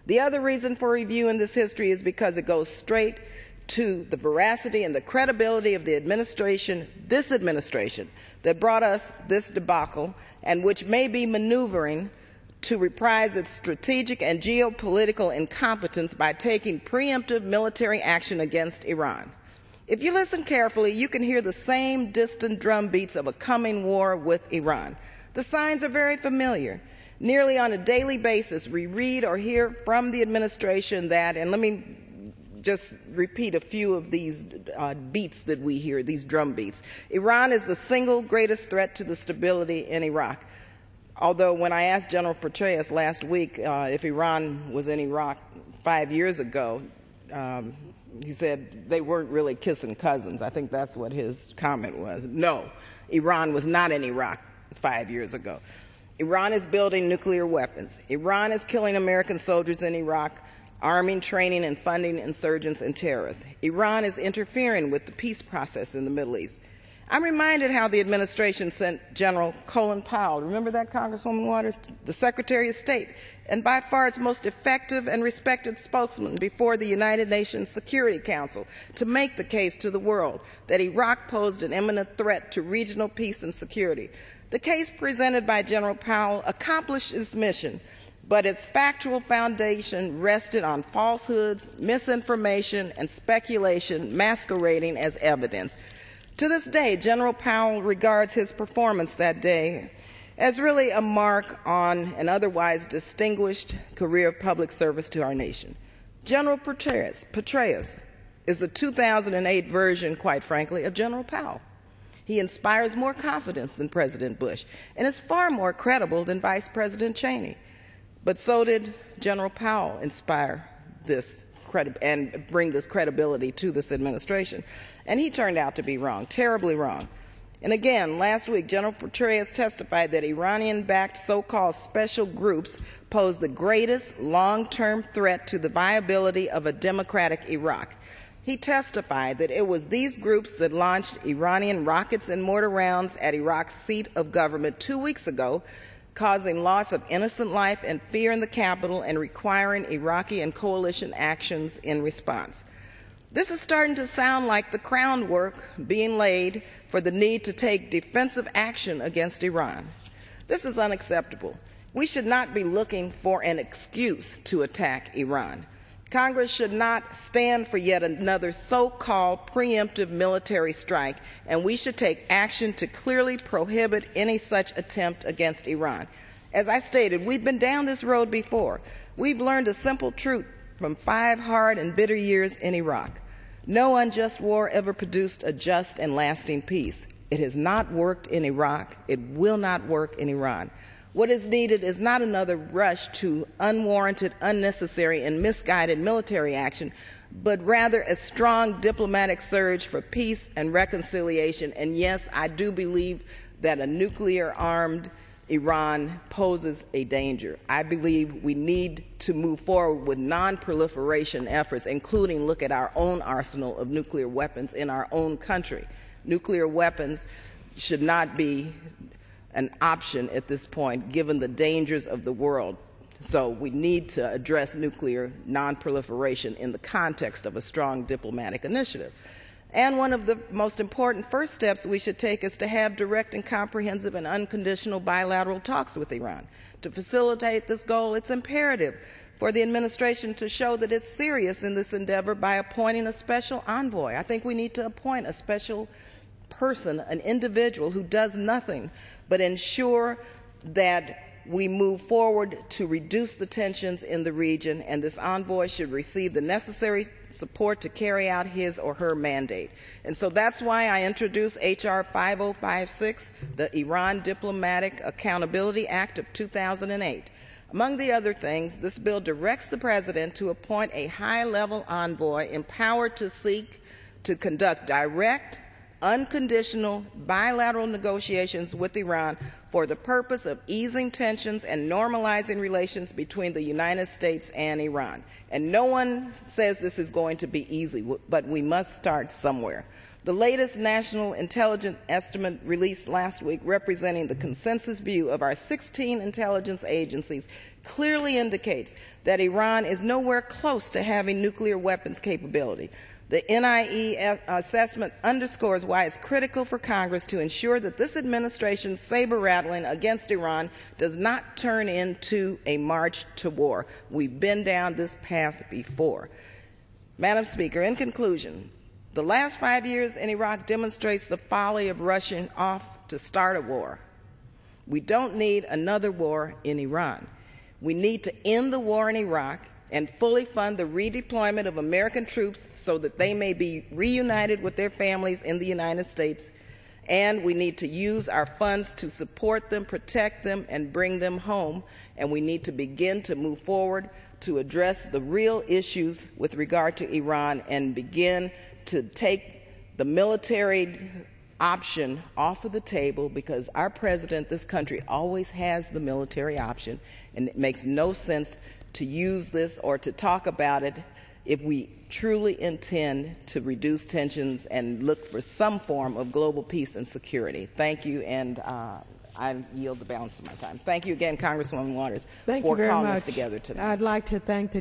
The other reason for reviewing this history is because it goes straight to the veracity and the credibility of the administration, this administration, that brought us this debacle and which may be maneuvering to reprise its strategic and geopolitical incompetence by taking preemptive military action against Iran. If you listen carefully, you can hear the same distant drum beats of a coming war with Iran. The signs are very familiar. Nearly on a daily basis, we read or hear from the administration that, and let me just repeat a few of these beats that we hear, these drum beats. Iran is the single greatest threat to the stability in Iraq. Although when I asked General Petraeus last week if Iran was in Iraq 5 years ago, he said they weren't really kissing cousins. I think that's what his comment was. No, Iran was not in Iraq 5 years ago. Iran is building nuclear weapons. Iran is killing American soldiers in Iraq, arming, training, and funding insurgents and terrorists. Iran is interfering with the peace process in the Middle East. I'm reminded how the administration sent General Colin Powell, remember that, Congresswoman Waters, the Secretary of State, and by far its most effective and respected spokesman before the United Nations Security Council, to make the case to the world that Iraq posed an imminent threat to regional peace and security. The case presented by General Powell accomplished its mission, but its factual foundation rested on falsehoods, misinformation, and speculation masquerading as evidence. To this day, General Powell regards his performance that day as really a mark on an otherwise distinguished career of public service to our nation. General Petraeus is the 2008 version, quite frankly, of General Powell. He inspires more confidence than President Bush and is far more credible than Vice President Cheney. But so did General Powell inspire this and bring this credibility to this administration. And he turned out to be wrong, terribly wrong. And again, last week, General Petraeus testified that Iranian-backed so-called special groups pose the greatest long-term threat to the viability of a democratic Iraq. He testified that it was these groups that launched Iranian rockets and mortar rounds at Iraq's seat of government 2 weeks ago, causing loss of innocent life and fear in the capital and requiring Iraqi and coalition actions in response. This is starting to sound like the groundwork being laid for the need to take defensive action against Iran. This is unacceptable. We should not be looking for an excuse to attack Iran. Congress should not stand for yet another so-called preemptive military strike, and we should take action to clearly prohibit any such attempt against Iran. As I stated, we've been down this road before. We've learned a simple truth from 5 hard and bitter years in Iraq. No unjust war ever produced a just and lasting peace. It has not worked in Iraq. It will not work in Iran. What is needed is not another rush to unwarranted, unnecessary, and misguided military action, but rather a strong diplomatic surge for peace and reconciliation. And yes, I do believe that a nuclear-armed Iran poses a danger. I believe we need to move forward with non-proliferation efforts, including look at our own arsenal of nuclear weapons in our own country. Nuclear weapons should not be an option at this point, given the dangers of the world. So we need to address nuclear non-proliferation in the context of a strong diplomatic initiative. And one of the most important first steps we should take is to have direct and comprehensive and unconditional bilateral talks with Iran. To facilitate this goal, it's imperative for the administration to show that it's serious in this endeavor by appointing a special envoy. I think we need to appoint a special person, an individual who does nothing but ensure that we move forward to reduce the tensions in the region, and this envoy should receive the necessary support to carry out his or her mandate. And so that's why I introduced H.R. 5056, the Iran Diplomatic Accountability Act of 2008. Among the other things, this bill directs the President to appoint a high-level envoy empowered to seek to conduct direct, unconditional bilateral negotiations with Iran for the purpose of easing tensions and normalizing relations between the United States and Iran. And no one says this is going to be easy, but we must start somewhere. The latest national intelligence estimate released last week, representing the consensus view of our 16 intelligence agencies, clearly indicates that Iran is nowhere close to having nuclear weapons capability. The NIE assessment underscores why it's critical for Congress to ensure that this administration's saber-rattling against Iran does not turn into a march to war. We've been down this path before. Madam Speaker, in conclusion, the last 5 years in Iraq demonstrates the folly of rushing off to start a war. We don't need another war in Iran. We need to end the war in Iraq and fully fund the redeployment of American troops so that they may be reunited with their families in the United States. And we need to use our funds to support them, protect them, and bring them home. And we need to begin to move forward to address the real issues with regard to Iran and begin to take the military option off of the table, because our president, this country, always has the military option, and it makes no sense to use this or to talk about it if we truly intend to reduce tensions and look for some form of global peace and security. Thank you, and I yield the balance of my time. Thank you again, Congresswoman Waters, for calling us together today. I'd like to thank the